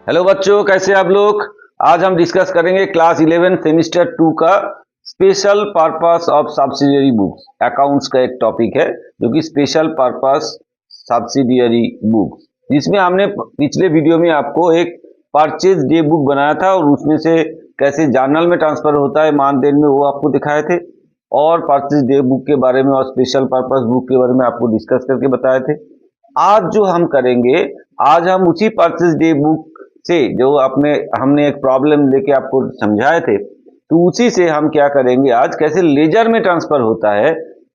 Hello बच्चों, कैसे आप लोग। आज हम डिस्कस करेंगे क्लास 11 सेमिस्टर 2 का special purpose of subsidiary books. Accounts का एक टॉपिक है जो कि स्पेशल पर्पस सब्सिडियरी बुक्स, जिसमें हमने पिछले वीडियो में आपको एक परचेज डे बुक बनाया था और उसमें से कैसे जर्नल में ट्रांसफर होता है मानदेन में, वो आपको दिखाए थे। और परचेज डे बुक के बारे में और स्पेशल पर्पस बुक के बारे में आपको डिस्कस करके बताए थे। आज जो हम करेंगे, आज हम उसी परचेज डे बुक से जो हमने एक प्रॉब्लम लेके आपको समझाए थे, तो उसी से हम क्या करेंगे आज, कैसे लेजर में ट्रांसफर होता है,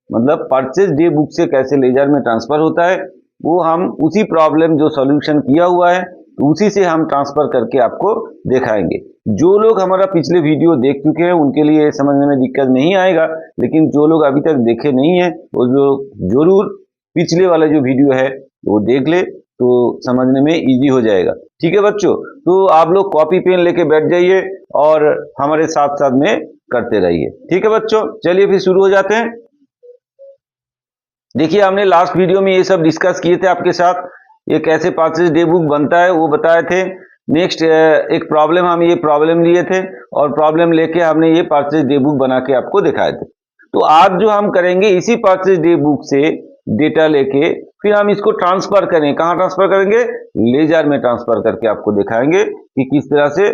मतलब परचेज डे बुक से कैसे लेजर में ट्रांसफर होता है, वो हम उसी प्रॉब्लम जो सॉल्यूशन किया हुआ है तो उसी से हम ट्रांसफर करके आपको दिखाएंगे। जो लोग हमारा पिछले वीडियो देख चुके हैं उनके लिए समझने में दिक्कत नहीं आएगा, लेकिन जो लोग अभी तक देखे नहीं है वो जो जरूर पिछले वाला जो वीडियो है वो देख ले, तो समझने में इजी हो जाएगा। ठीक है बच्चों, तो आप लोग कॉपी पेन लेके बैठ जाइए और हमारे साथ साथ में करते रहिए। ठीक है बच्चों, चलिए फिर शुरू हो जाते हैं। देखिए, हमने लास्ट वीडियो में ये सब डिस्कस किए थे आपके साथ, ये कैसे परचेज डे बुक बनता है वो बताए थे। नेक्स्ट एक प्रॉब्लम, हम ये प्रॉब्लम लिए थे और प्रॉब्लम लेके हमने ये परचेज डे बुक बना के आपको दिखाए थे। तो आज जो हम करेंगे, इसी परचेज डे बुक से डेटा लेके फिर हम इसको ट्रांसफर करें, कहाँ ट्रांसफर करेंगे, लेजर में ट्रांसफर करके आपको दिखाएंगे कि किस तरह से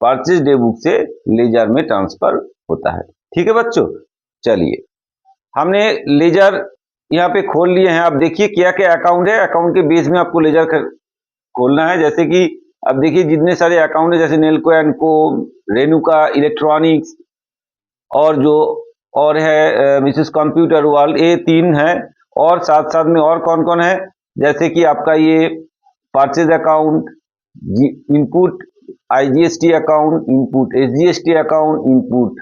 परचेज डे बुक से लेजर में ट्रांसफर होता है। ठीक है बच्चों, चलिए हमने लेजर यहाँ पे खोल लिए हैं। आप देखिए क्या क्या अकाउंट है, अकाउंट के बेस में आपको लेजर खोलना है। जैसे कि अब देखिए जितने सारे अकाउंट है, जैसे नेल्को एंड को, रेणुका इलेक्ट्रॉनिक्स, और जो और है मिसेस कंप्यूटर वर्ल्ड, ये 3 है। और साथ साथ में और कौन कौन है, जैसे कि आपका ये purchase account, input IGST account, input SGST account, input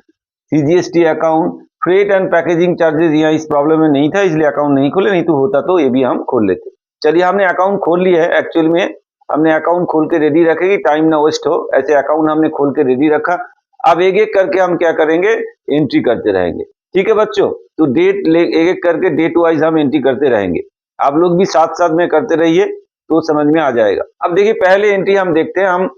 CGST account, freight and packaging charges. यहाँ इस प्रॉब्लम में नहीं था इसलिए अकाउंट नहीं खोले, नहीं तो होता तो ये भी हम खोल लेते। चलिए हमने अकाउंट खोल लिया है। एक्चुअल में हमने अकाउंट खोल के रेडी रखेगी, टाइम ना वेस्ट हो, ऐसे अकाउंट हमने खोल के रेडी रखा। अब एक एक करके हम क्या करेंगे, एंट्री करते रहेंगे। ठीक है बच्चों, तो एक एक करके डेट वाइज हम एंट्री करते रहेंगे। आप लोग भी साथ साथ में करते रहिए तो समझ में आ जाएगा। अब देखिए पहले एंट्री हम देखते हैं। हम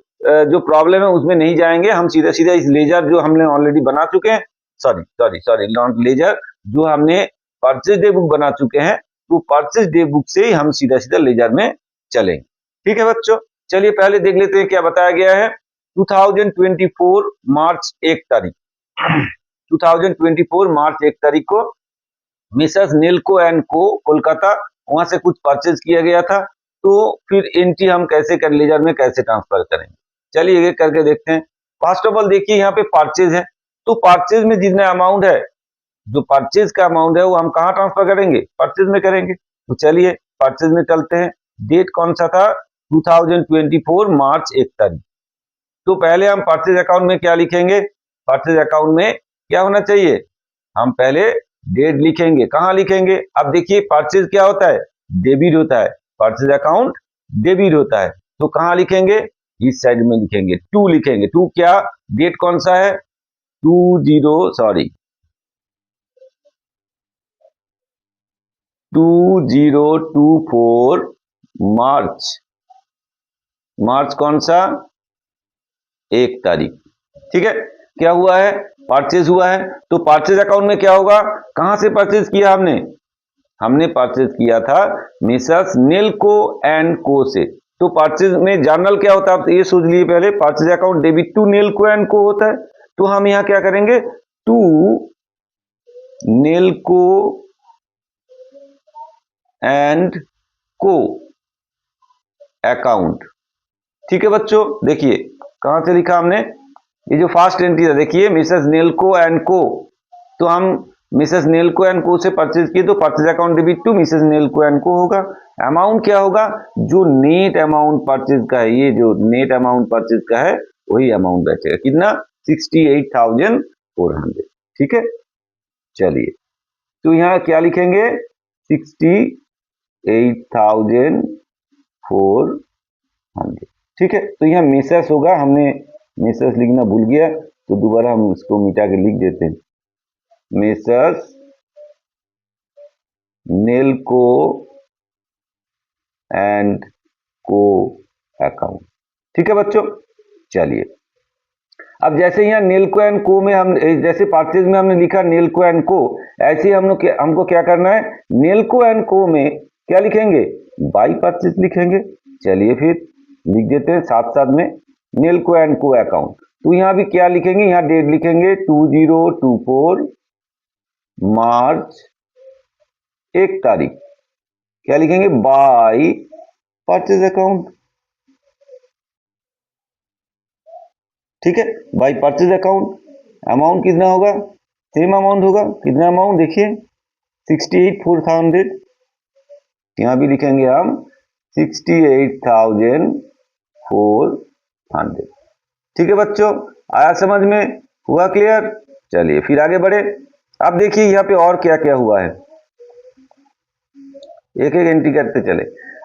जो प्रॉब्लम है उसमें नहीं जाएंगे, हम सीधा सीधा इस लेजर जो हमने ऑलरेडी बना चुके हैं, सॉरी नॉट लेजर, जो हमने परचेज डे बुक बना चुके हैं, तो परचेज डे बुक से ही हम सीधा सीधा लेजर में चलेंगे। ठीक है बच्चों, चलिए पहले देख लेते हैं क्या बताया गया है। 2024 मार्च 1 तारीख 2024 मार्च 1 तारीख को मिसेस नेल्को एंड को कोलकाता, वहां से कुछ परचेज किया गया था। तो फिर एंट्री हम कैसे कर, लेजर में कैसे ट्रांसफर करेंगे, चलिए एक करके देखते हैं। फर्स्ट ऑफ ऑल देखिए यहाँ पे परचेज है, तो परचेज में जितना अमाउंट है, जो परचेज का अमाउंट है वो हम कहाँ ट्रांसफर करेंगे, परचेज में करेंगे। तो चलिए परचेज में चलते हैं। डेट कौन सा था, 2024 मार्च 1 तारीख। तो पहले हम परचेज अकाउंट में क्या लिखेंगे, परचेज अकाउंट में क्या होना चाहिए, हम पहले डेट लिखेंगे। कहाँ लिखेंगे, अब देखिए परचेज क्या होता है, डेबिट होता है, परचेज अकाउंट डेबिट होता है। तो कहाँ लिखेंगे, इस साइड में लिखेंगे, टू लिखेंगे। टू क्या, डेट कौन सा है, 2024 मार्च, मार्च कौन सा, 1 तारीख। ठीक है, क्या हुआ है, परचेज हुआ है। तो परचेज अकाउंट में क्या होगा, कहां से परचेज किया हमने, हमने परचेज किया था मिसेस नेल्को एंड को से। तो परचेज में जर्नल क्या होता है, आप ये सोच लिए पहले, purchase account debit to Nelco and co होता है। तो हम यहां क्या करेंगे, to Nelco and co account. ठीक है बच्चों, देखिए कहां से लिखा हमने, ये जो फर्स्ट एंट्री है देखिए, मिसेस नेल्को एंड को। तो हम मिसेस नेल्को एंड को से परचेज किए, तो purchase account debit to Mrs Nelco and co होगा। अमाउंट क्या होगा, जो नेट अमाउंट परचेज का है, ये जो नेट अमाउंट परचेज का है वही अमाउंट बचेगा, कितना, 68,400। ठीक है, चलिए तो यहाँ क्या लिखेंगे, 68,400। ठीक है, तो यहाँ मिसेस होगा, हमने मिसेस लिखना भूल गया तो दोबारा हम इसको मिटा के लिख देते हैं, Mrs Nelco and co account. ठीक है बच्चों, चलिए अब जैसे यहाँ नेल्को एंड को में हम जैसे परचेज में हमने लिखा नेल्को एंड को, ऐसे ही हमको क्या करना है, नेल्को एंड को में क्या लिखेंगे, बाई परचेज लिखेंगे। चलिए फिर लिख देते हैं साथ साथ में नेल्को एंड को अकाउंट। तो यहाँ भी क्या लिखेंगे, यहाँ डेट लिखेंगे 2024 मार्च 1 तारीख, क्या लिखेंगे, बाई परचेज अकाउंट। ठीक है, बाई परचेज अकाउंट। अमाउंट कितना होगा, सेम अमाउंट होगा, कितना अमाउंट देखिए 68,400, यहां भी लिखेंगे हम 68,400। ठीक है बच्चों, आया समझ में, हुआ क्लियर। चलिए फिर आगे बढ़े। अब देखिए यहाँ पे और क्या क्या हुआ है, एक एक एंट्री करते चले।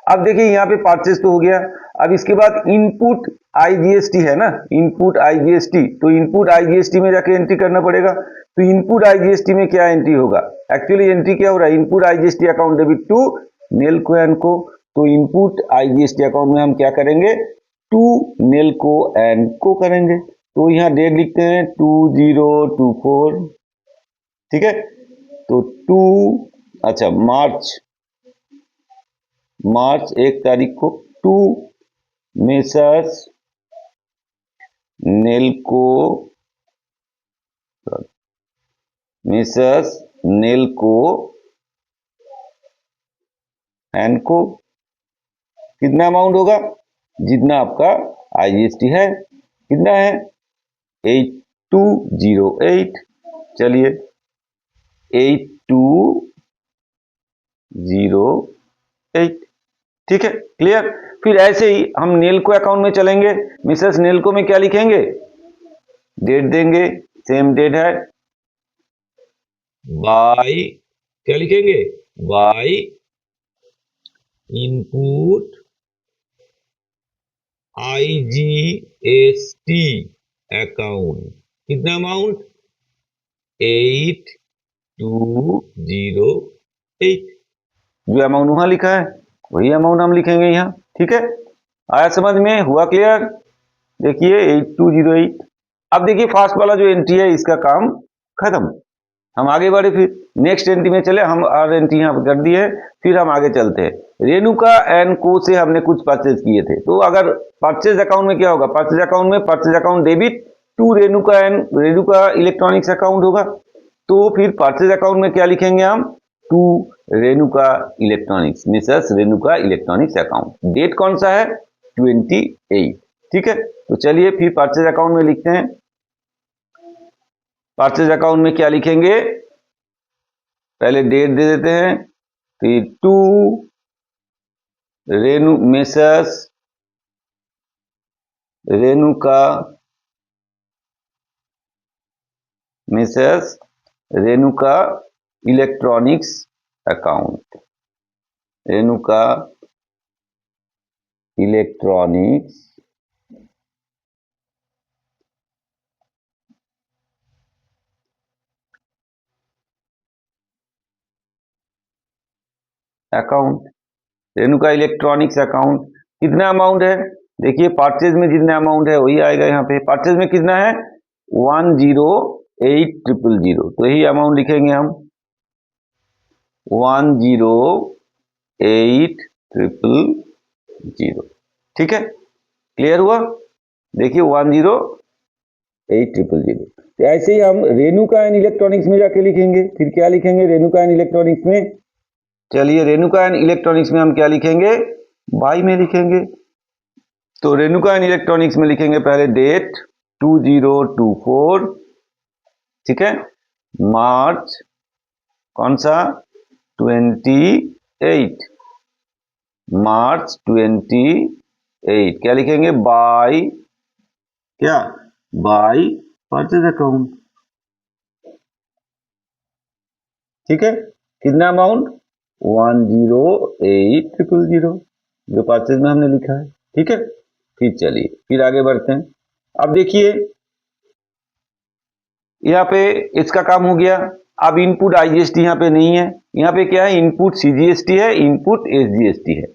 अब देखिए यहाँ पे परचेज तो हो गया, अब इसके बाद इनपुट आईजीएसटी है ना, इनपुट आईजीएसटी, तो इनपुट आईजीएसटी में जाके एंट्री करना पड़ेगा। तो इनपुट आईजीएसटी में क्या एंट्री होगा, एक्चुअली एंट्री क्या हो रहा है, input IGST account debit to Nelco and co. तो इनपुट आईजीएसटी अकाउंट में हम क्या करेंगे, टू नेल्को एंड को करेंगे। तो यहाँ डेट लिखते हैं 2024, ठीक है, तो अच्छा मार्च 1 तारीख को टू मेसर्स नेल्को एंड को, कितना अमाउंट होगा, जितना आपका आईजीएसटी है, कितना है 8208। चलिए 8208, ठीक है, क्लियर। फिर ऐसे ही हम नेल्को अकाउंट में चलेंगे, मिसेस नेल्को में क्या लिखेंगे, डेट देंगे, सेम डेट है, बाय क्या लिखेंगे, बाय इनपुट आईजीएसटी अकाउंट, कितना अमाउंट 8208, जो अमाउंट वहां लिखा है वही अमाउंट हम लिखेंगे यहाँ। ठीक है, आया समझ में, हुआ क्लियर। देखिए 8208। अब देखिए फास्ट वाला जो एंट्री है इसका काम खत्म, हम आगे बढ़े, फिर नेक्स्ट एंट्री में चले। हम और एंट्री यहाँ कर दी है, फिर हम आगे चलते हैं। रेणुका एंड को से हमने कुछ परचेज किए थे, तो अगर परचेज अकाउंट में क्या होगा, परचेज अकाउंट में purchase account debit to Renuka electronics account होगा। तो फिर परचेज अकाउंट में क्या लिखेंगे हम, to Renuka electronics, Mrs Renuka electronics account. Date कौन सा है, 28। ठीक है, तो चलिए फिर परचेज अकाउंट में लिखते हैं। परचेज अकाउंट में क्या लिखेंगे, पहले डेट दे देते हैं, फिर to Messrs Renuka electronics account, Renuka electronics account, Renuka electronics account. कितना अमाउंट है, देखिए परचेज में जितना अमाउंट है वही आएगा। यहाँ पे परचेज में कितना है 108000, तो यही अमाउंट लिखेंगे हम 108000। ठीक है, क्लियर हुआ। देखिए 108000। तो ऐसे ही हम रेणुका एंड इलेक्ट्रॉनिक्स में जाके लिखेंगे। फिर क्या लिखेंगे रेणुका एंड इलेक्ट्रॉनिक्स में, चलिए रेणुका एंड इलेक्ट्रॉनिक्स में हम क्या लिखेंगे, बाई में लिखेंगे। तो रेणुका एंड इलेक्ट्रॉनिक्स में लिखेंगे पहले डेट 2024, ठीक है, मार्च कौन सा 28, मार्च 28, क्या लिखेंगे, बाई क्या, बाई परचेज अकाउंट। ठीक है, कितना अमाउंट 108000, जो परचेज में हमने लिखा है। ठीक है, फिर चलिए फिर आगे बढ़ते हैं। अब देखिए यहाँ पे इसका काम हो गया। अब इनपुट आईजीएसटी यहाँ पे नहीं है, यहाँ पे क्या है, इनपुट सीजीएसटी है, इनपुट एसजीएसटी है।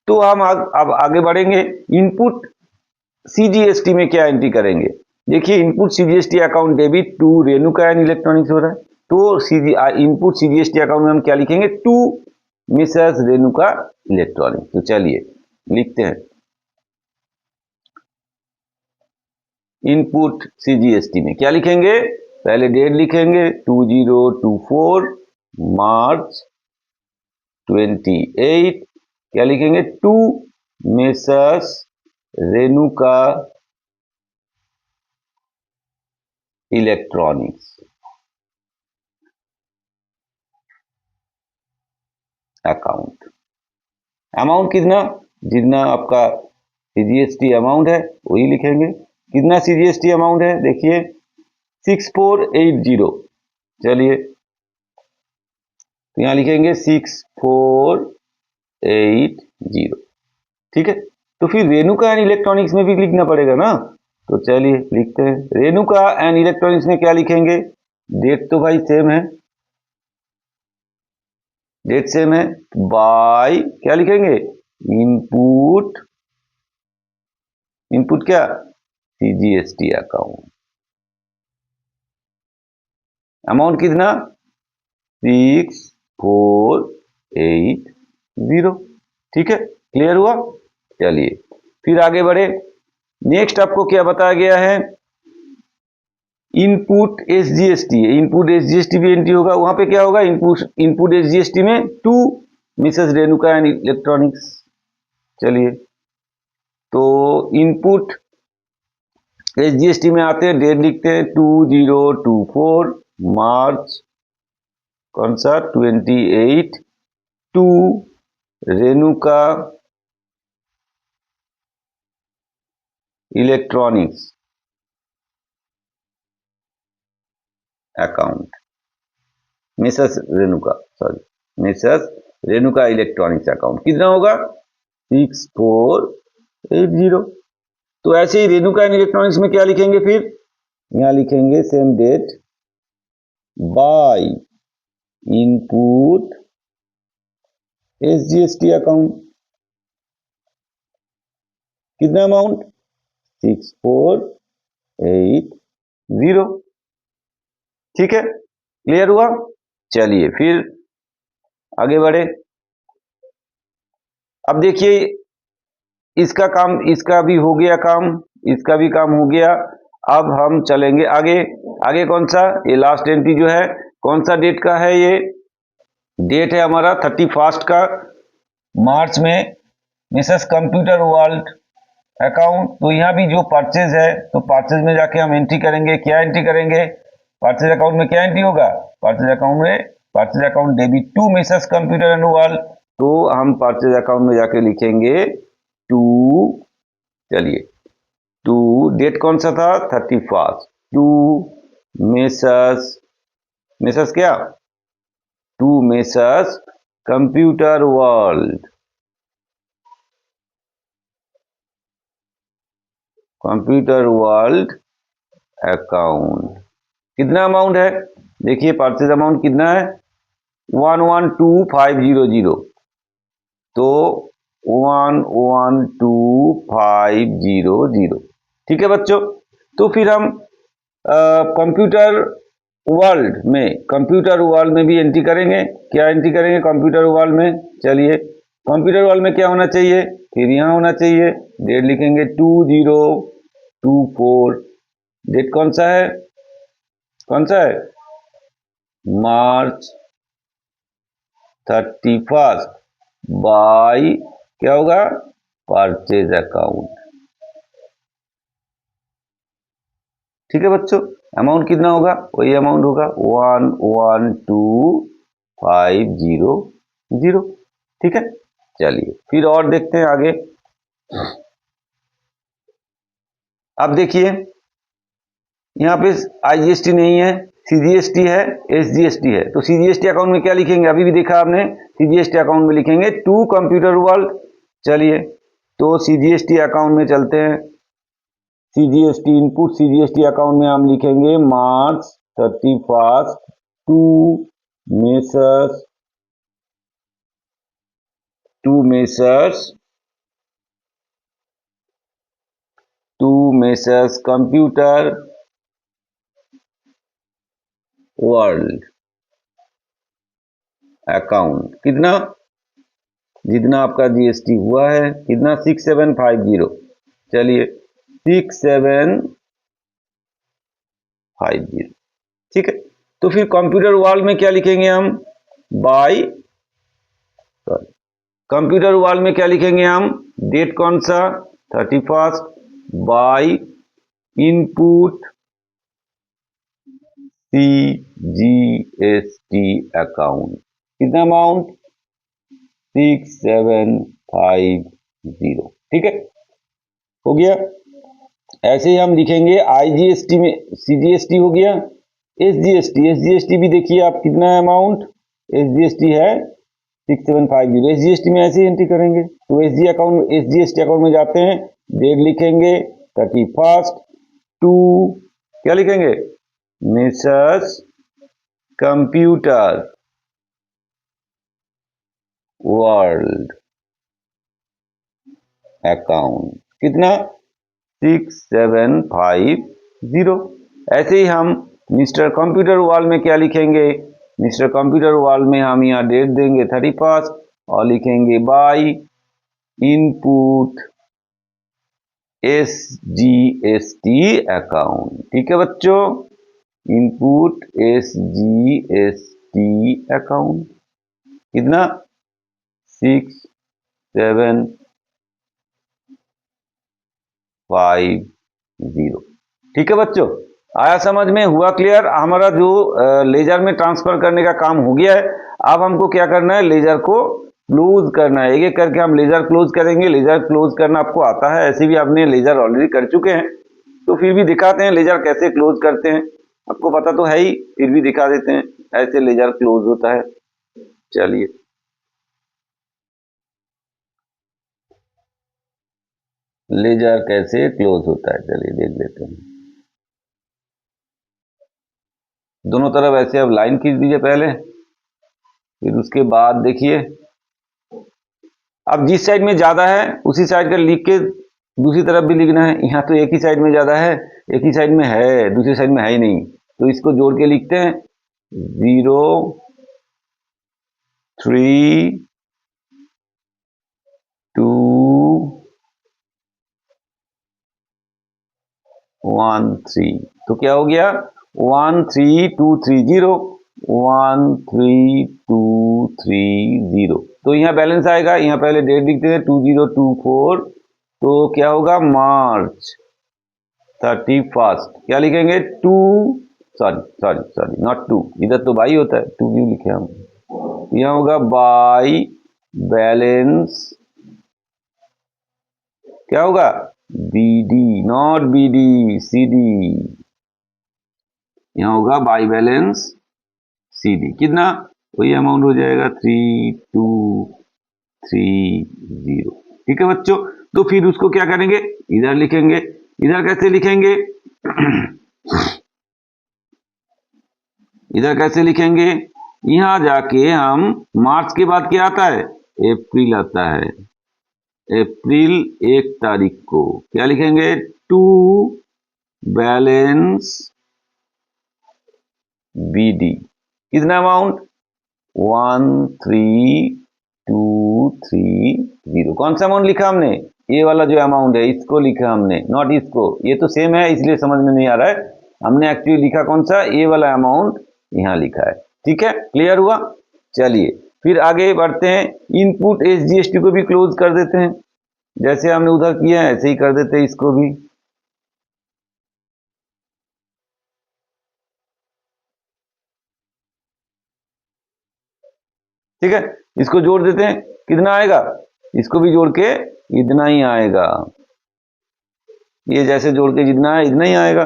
तो हम अब आगे बढ़ेंगे। इनपुट सीजीएसटी में क्या एंट्री करेंगे? देखिए input CGST account debit to Renuka and electronics हो रहा है, तो इनपुट सीजीएसटी अकाउंट में हम क्या लिखेंगे? To Mrs Renuka electronics. तो चलिए लिखते हैं इनपुट सीजीएसटी में क्या लिखेंगे? पहले डेट लिखेंगे 2024 मार्च 28, क्या लिखेंगे? To Mrs Renuka electronics account. Amount कितना? जितना आपका सीजीएसटी अमाउंट है वही लिखेंगे। कितना सीजीएसटी अमाउंट है? देखिए 6480। चलिए तो यहां लिखेंगे 6480। ठीक है, तो फिर रेणुका एंड इलेक्ट्रॉनिक्स में भी लिखना पड़ेगा ना, तो चलिए लिखते हैं रेणुका एंड इलेक्ट्रॉनिक्स में क्या लिखेंगे? डेट तो भाई सेम है, डेट सेम है, बाय क्या लिखेंगे? इनपुट, इनपुट क्या? CGST account. अमाउंट कितना? 6480। ठीक है, क्लियर हुआ? चलिए फिर आगे बढ़े। नेक्स्ट आपको क्या बताया गया है? इनपुट एसजीएसटी, इनपुट एसजीएसटी भी एंट्री होगा। वहां पे क्या होगा? इनपुट एसजीएसटी में to Mrs Renuka and electronics. चलिए तो इनपुट एसजीएसटी में आते हैं, डेट लिखते हैं 2024 मार्च कौन सा? 28 to Renuka electronics account. Mrs Renuka, sorry, Mrs Renuka electronics account कितना होगा? 6480। तो ऐसे ही रेणुका एंड इलेक्ट्रॉनिक्स में क्या लिखेंगे? फिर यहां लिखेंगे same date by input SGST account. कितना अमाउंट? 6480। ठीक है, क्लियर हुआ? चलिए फिर आगे बढ़े। अब देखिए इसका काम, इसका भी हो गया काम, इसका भी काम हो गया। अब हम चलेंगे आगे। आगे कौन सा? ये लास्ट एंट्री जो है कौन सा डेट का है? ये डेट है हमारा 31 का मार्च में, मिसेस कंप्यूटर वर्ल्ड अकाउंट। तो यहाँ भी जो परचेज है तो परचेज में जाके हम एंट्री करेंगे। क्या एंट्री करेंगे? परचेज अकाउंट में क्या एंट्री होगा? परचेज अकाउंट में purchase account debit to Mrs computer and world. तो हम परचेज अकाउंट में जाके लिखेंगे टू, चलिए टू, डेट कौन सा था? 31, टू मिसेस, मिसेस क्या? To Mrs computer world, computer world account. कितना अमाउंट है? देखिए परचेज अमाउंट कितना है? 112500। तो 112500। ठीक है बच्चों, तो फिर हम कंप्यूटर वर्ल्ड में, कंप्यूटर वर्ल्ड में भी एंट्री करेंगे। क्या एंट्री करेंगे कंप्यूटर वर्ल्ड में? चलिए कंप्यूटर वर्ल्ड में क्या होना चाहिए? फिर यहाँ होना चाहिए, डेट लिखेंगे 2024। डेट कौन सा है? कौन सा है? मार्च 31 बाय क्या होगा? Purchase account. ठीक है बच्चों, अमाउंट कितना होगा? वही अमाउंट होगा 112500। ठीक है, चलिए फिर और देखते हैं आगे। अब देखिए यहाँ पे आईजीएसटी नहीं है, सीजीएसटी है, एसजीएसटी है। तो सीजीएसटी अकाउंट में क्या लिखेंगे? अभी भी देखा आपने, सीजीएसटी अकाउंट में लिखेंगे टू कंप्यूटर वर्ल्ड। चलिए तो सीजीएसटी अकाउंट में चलते हैं। सीजीएसटी इनपुट सीजीएसटी अकाउंट में हम लिखेंगे March 31 to Messrs, to Messrs to Messrs computer world account. कितना? जितना आपका जीएसटी हुआ है, कितना? 6750। चलिए 6750, ठीक है। तो फिर कंप्यूटर वर्ल्ड में क्या लिखेंगे हम? बाय, सॉरी, कंप्यूटर वर्ल्ड में क्या लिखेंगे हम? डेट कौन सा? 31। By input CGST account. कितना अमाउंट? 6750, ठीक है, हो गया। ऐसे ही हम लिखेंगे आईजीएसटी में, सीजीएसटी हो गया, एसजीएसटी, एसजीएसटी भी देखिए आप कितना है अमाउंट? एसजीएसटी है 6750। एसजीएसटी में ऐसे ही एंट्री करेंगे। तो एसजीएसटी अकाउंट में जाते हैं, डेट लिखेंगे 31 टू, क्या लिखेंगे? Messrs computer world account. कितना? 6750। ऐसे ही हम मिस्टर कंप्यूटर वर्ल्ड में क्या लिखेंगे? मिस्टर कंप्यूटर वर्ल्ड में हम यहाँ डेट देंगे 31 और लिखेंगे बाय इनपुट एसजीएसटी अकाउंट। ठीक है बच्चों, इनपुट एसजीएसटी अकाउंट। कितना? 6750। ठीक है बच्चों, आया समझ में? हुआ क्लियर? हमारा जो लेजर में ट्रांसफर करने का काम हो गया है। अब हमको क्या करना है? लेजर को क्लोज करना है। एक एक करके हम लेजर क्लोज करेंगे। लेजर क्लोज करना आपको आता है, ऐसे भी आपने लेजर ऑलरेडी कर चुके हैं, तो फिर भी दिखाते हैं लेजर कैसे क्लोज करते हैं। आपको पता तो है ही, फिर भी दिखा देते हैं ऐसे लेजर क्लोज होता है। चलिए लेजर कैसे क्लोज होता है, चलिए देख लेते हैं। दोनों तरफ ऐसे अब लाइन खींच दीजिए पहले, फिर उसके बाद देखिए अब जिस साइड में ज्यादा है उसी साइड का लिख के दूसरी तरफ भी लिखना है। यहाँ तो एक ही साइड में ज्यादा है, एक ही साइड में है, दूसरी साइड में है ही नहीं, तो इसको जोड़ के लिखते हैं 0 3 2 1 3। तो क्या हो गया? 1 3 2 3 0, 1 3 2 3 0। तो यहाँ बैलेंस आएगा। यहाँ पहले डेट लिखते हैं 2024, तो क्या होगा? मार्च 31। क्या लिखेंगे? 2, सॉरी सॉरी सॉरी, नॉट 2, इधर तो बाई होता है, 2 क्यों लिखे हम? यहाँ होगा बाई बैलेंस, क्या होगा? BD, not BD, CD. यहाँ होगा बाई बैलेंस सीडी। कितना? वही अमाउंट हो जाएगा 3230। ठीक है बच्चों, तो फिर उसको क्या करेंगे? इधर लिखेंगे। इधर कैसे लिखेंगे? इधर कैसे लिखेंगे? यहां जाके हम मार्च के बाद क्या आता है? अप्रैल आता है। अप्रैल 1 तारीख को क्या लिखेंगे? To balance BD. कितना अमाउंट? 13230। कौन सा अमाउंट लिखा हमने? ये वाला जो अमाउंट है इसको लिखा हमने, नॉट इसको। ये तो सेम है इसलिए समझ में नहीं आ रहा है। हमने एक्चुअली लिखा कौन सा? ये वाला अमाउंट यहाँ लिखा है। ठीक है, क्लियर हुआ? चलिए फिर आगे बढ़ते हैं। इनपुट एसजीएसटी को भी क्लोज कर देते हैं, जैसे हमने उधर किया है ऐसे ही कर देते हैं इसको भी। ठीक है, इसको जोड़ देते हैं, कितना आएगा? इसको भी जोड़ के इतना ही आएगा। ये जैसे जोड़ के जितना है इतना ही आएगा।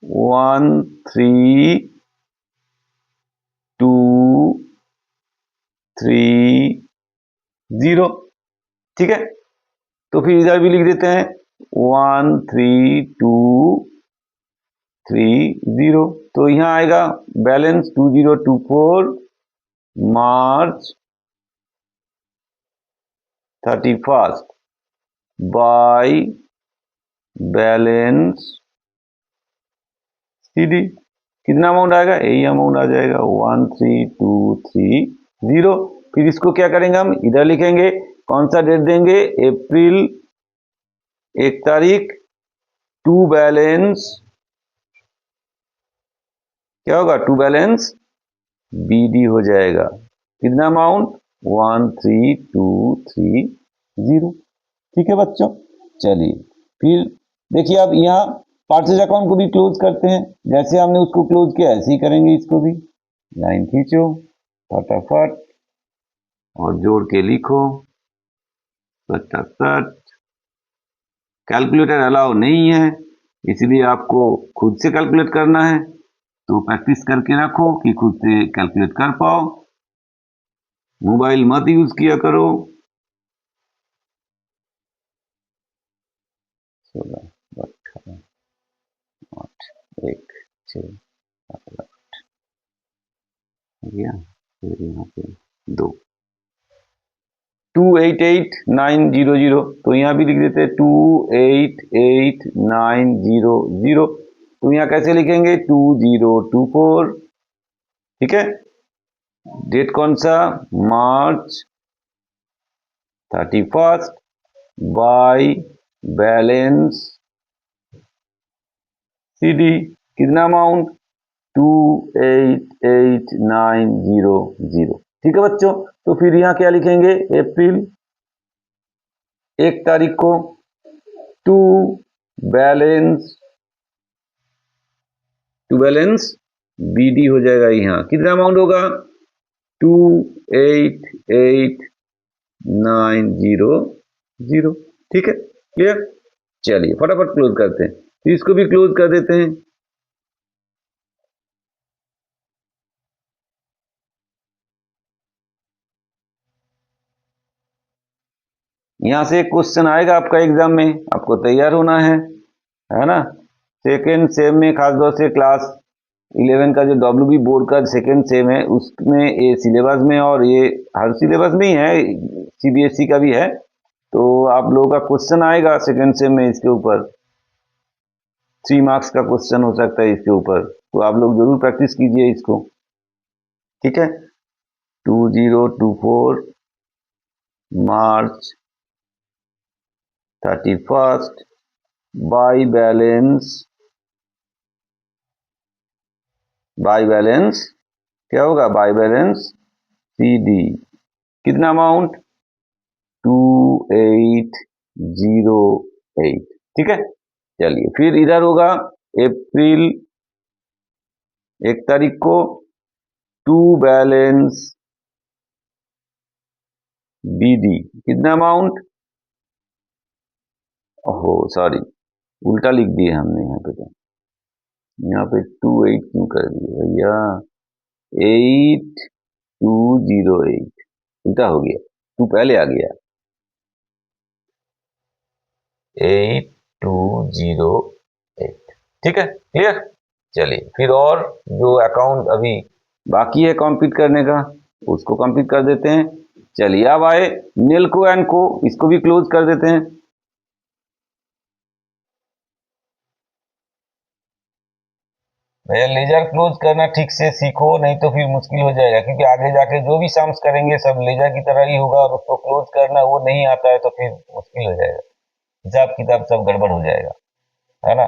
13230। ठीक है, तो फिर इधर भी लिख देते हैं 13230। तो यहाँ आएगा balance 2024 March 31 by balance CD। कितना अमाउंट आएगा, यही अमाउंट आ जाएगा 13,230। फिर इसको क्या करेंगे, हम इधर लिखेंगे, कौन सा डेट देंगे, अप्रैल 1 तारीख, टू बैलेंस क्या होगा, टू बैलेंस BD हो जाएगा। कितना अमाउंट, 13,230। ठीक है बच्चों, चलिए फिर देखिए अब यहाँ परचेज अकाउंट को भी क्लोज करते हैं। जैसे हमने उसको क्लोज किया ऐसे ही करेंगे इसको भी। लाइन खींचो फटाफट और जोड़ के लिखो फटाफट। कैलकुलेटर अलाउ नहीं है, इसलिए आपको खुद से कैलकुलेट करना है, तो प्रैक्टिस करके रखो कि खुद से कैलकुलेट कर पाओ। मोबाइल मत यूज किया करो। 16, 18, 8, 1, 6, 7, 8 हो गया। फिर यहाँ पे 2, 288,900, तो यहाँ भी लिख देते 288,900। तो यहाँ कैसे लिखेंगे, 2024। ठीक है, डेट कौन सा, मार्च 31, बाय बैलेंस CD। कितना अमाउंट, 288,900। ठीक है बच्चों, तो फिर यहाँ क्या लिखेंगे, अप्रैल 1 तारीख को टू बैलेंस BD हो जाएगा। यहाँ कितना अमाउंट होगा, 288,900। ठीक है, क्लियर। चलिए फटाफट क्लोज करते हैं, तो इसको भी क्लोज कर देते हैं। यहां से एक क्वेश्चन आएगा आपका एग्जाम में, आपको तैयार होना है ना। सेकेंड सेम में खासतौर से क्लास 11 का जो WB बोर्ड का सेकेंड सेम है उसमें ये सिलेबस में, और ये हर सिलेबस में ही है, CBSE का भी है, तो आप लोगों का क्वेश्चन आएगा सेकेंड सेम में इसके ऊपर। 3 मार्क्स का क्वेश्चन हो सकता है इसके ऊपर, तो आप लोग जरूर प्रैक्टिस कीजिए इसको। ठीक है, 2024 मार्च 31 बाय बैलेंस क्या होगा, बाय बैलेंस CD। कितना अमाउंट, 2808। ठीक है, चलिए फिर इधर होगा अप्रैल 1 तारीख को टू बैलेंस BD। कितना अमाउंट, ओहो सॉरी उल्टा लिख दिए हमने यहाँ पे, तो यहाँ पे 28 क्यों कर दिए भैया, 8208 उल्टा हो गया, 2 पहले आ गया, 8208। ठीक है, क्लियर। चलिए फिर और जो अकाउंट अभी बाकी है कंप्लीट करने का उसको कंप्लीट कर देते हैं। चलिए अब आए नेल्को एंड को, इसको भी क्लोज कर देते हैं। भैया लेजर क्लोज करना ठीक से सीखो, नहीं तो फिर मुश्किल हो जाएगा, क्योंकि आगे जाके जो भी सम्स करेंगे सब लेजर की तरह ही होगा, और उसको क्लोज करना वो नहीं आता है तो फिर मुश्किल हो जाएगा, हिसाब किताब सब गड़बड़ हो जाएगा, है ना।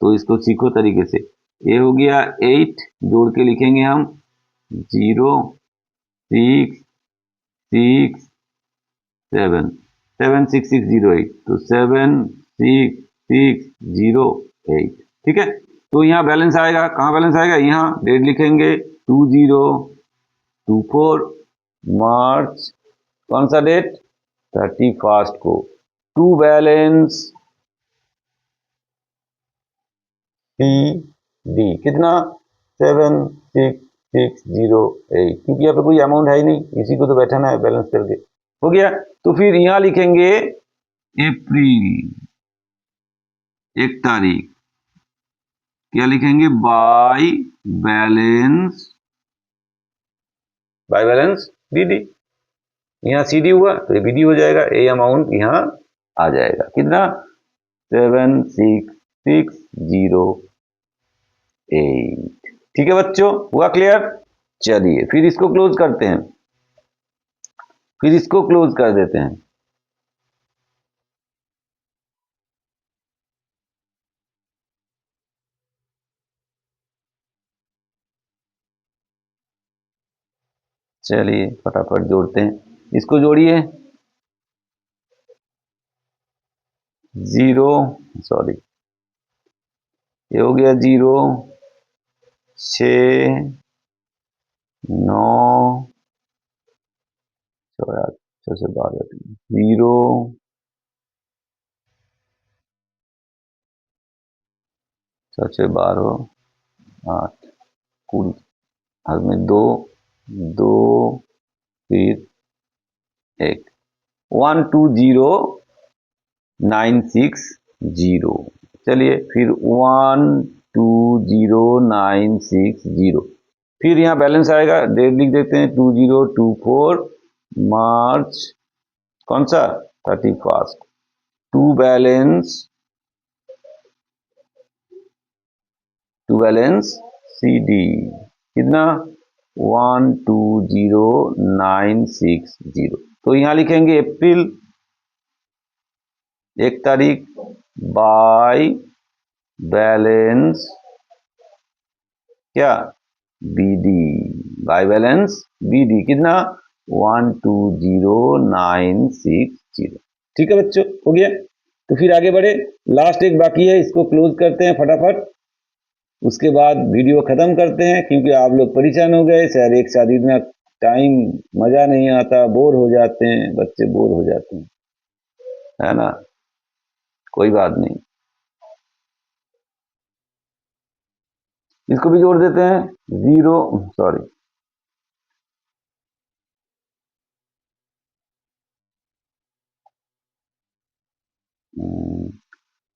तो इसको सीखो तरीके से। ये हो गया 8, जोड़ के लिखेंगे हम 0 6 6 7 7 6 6 0 8, तो 7 6 6 0 8। ठीक है, तो यहाँ बैलेंस आएगा, कहाँ बैलेंस आएगा, यहाँ डेट लिखेंगे 2024 मार्च, कौन सा डेट, 31 को, टू बैलेंस CD। कितना, 76608, क्योंकि यहाँ पे कोई अमाउंट है ही नहीं, इसी को तो बैठाना है बैलेंस करके। हो गया, तो फिर यहाँ लिखेंगे अप्रैल 1 तारीख, क्या लिखेंगे, बाय बैलेंस BD। यहाँ CD हुआ तो ये BD हो जाएगा, ये अमाउंट यहाँ आ जाएगा, कितना 76608। ठीक है बच्चों, हुआ क्लियर? चलिए फिर इसको क्लोज करते हैं, फिर इसको क्लोज कर देते हैं। चलिए फटाफट जोड़ते हैं, इसको जोड़िए। 0, सॉरी, ये हो गया 0, 6, 9, 6 से 12, 0, 6 से 12, 8, कुल हाथ में 2, 2, फिर 1, 120960। चलिए फिर 120960, फिर यहाँ बैलेंस आएगा, डेट लिख देते हैं 2024 मार्च, कौन सा 31st। टू बैलेंस CD कितना 120960। तो यहाँ लिखेंगे अप्रैल 1 तारीख बाय बैलेंस क्या BD, बाय बैलेंस BD कितना 120960। ठीक है बच्चों, हो गया। तो फिर आगे बढ़े, लास्ट एक बाकी है, इसको क्लोज करते हैं फटाफट, उसके बाद वीडियो खत्म करते हैं, क्योंकि आप लोग परेशान हो गए, शायद एक साथ इतना टाइम मजा नहीं आता, बोर हो जाते हैं बच्चे, बोर हो जाते हैं, है ना, कोई बात नहीं, इसको भी जोड़ देते हैं 0, सॉरी,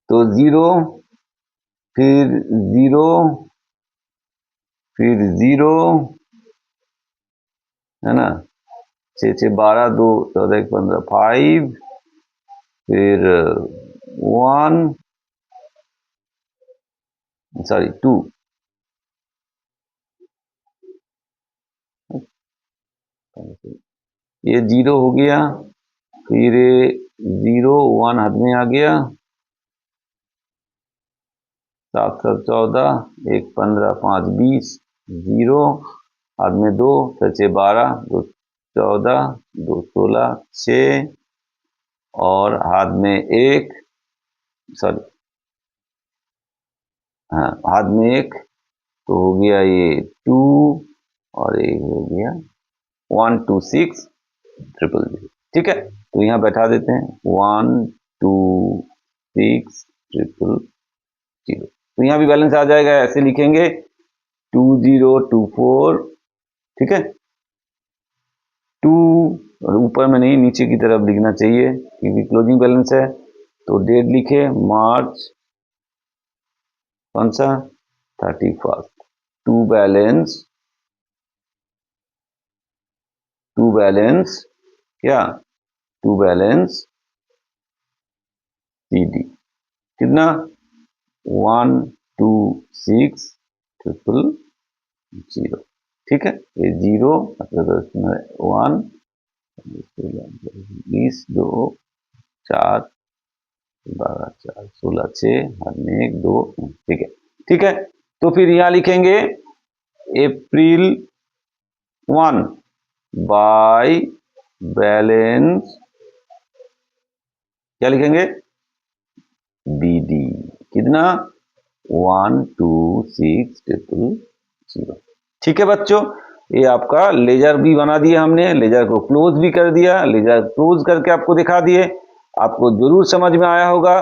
तो 0, फिर 0, फिर 0, है ना, 6 6 12, 2 14 1 15, 5, फिर 1, सॉरी 2, ये 0 हो गया, फिर 0 1 हाथ में आ गया, 7 7 14, 1 15, 5 20, 0 हाथ में 2, 6 12, 2 14, 2 16, 6 और हाथ में 1, सॉरी, हाँ हाथ में 1, तो हो गया ये 2 और ये हो गया 1 2 6 0 0। ठीक है, तो यहाँ बैठा देते हैं 1 2 6 0 0। तो यहाँ भी बैलेंस आ जाएगा, ऐसे लिखेंगे 2024। ठीक है, 2 और ऊपर में नहीं, नीचे की तरफ लिखना चाहिए क्योंकि क्लोजिंग बैलेंस है। तो डेट लिखे मार्च, कौन सा 31st। टू बैलेंस क्या, टू बैलेंस CD कितना 1 2 6 0 0। ठीक है, ये 0 मतलब 1 20 2 4 12 4 16 6 1 2। ठीक है, ठीक है, तो फिर यहाँ लिखेंगे अप्रैल 1 बाय बैलेंस, क्या लिखेंगे BD कितना 1 2 6 0। ठीक है बच्चों, ये आपका लेजर भी बना दिया हमने, लेजर को क्लोज भी कर दिया, लेजर क्लोज करके आपको दिखा दिए। आपको जरूर समझ में आया होगा।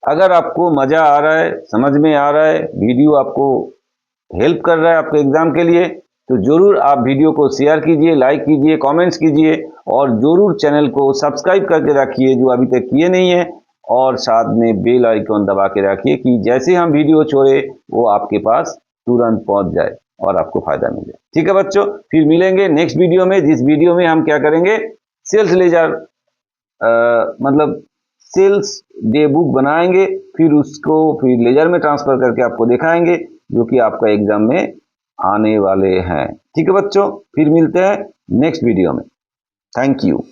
अगर आपको मजा आ रहा है, समझ में आ रहा है, वीडियो आपको हेल्प कर रहा है आपके एग्जाम के लिए, तो जरूर आप वीडियो को शेयर कीजिए, लाइक कीजिए, कमेंट्स कीजिए और जरूर चैनल को सब्सक्राइब करके रखिए जो अभी तक किए नहीं है, और साथ में बेल आइकॉन दबा के रखिए कि जैसे हम वीडियो छोड़े वो आपके पास तुरंत पहुंच जाए और आपको फायदा मिले। ठीक है बच्चों, फिर मिलेंगे नेक्स्ट वीडियो में, जिस वीडियो में हम क्या करेंगे, सेल्स लेजर मतलब सेल्स डे बुक बनाएंगे, फिर उसको फिर लेजर में ट्रांसफर करके आपको दिखाएंगे, जो कि आपका एग्जाम में आने वाले हैं। ठीक है बच्चों, फिर मिलते हैं नेक्स्ट वीडियो में। Thank you.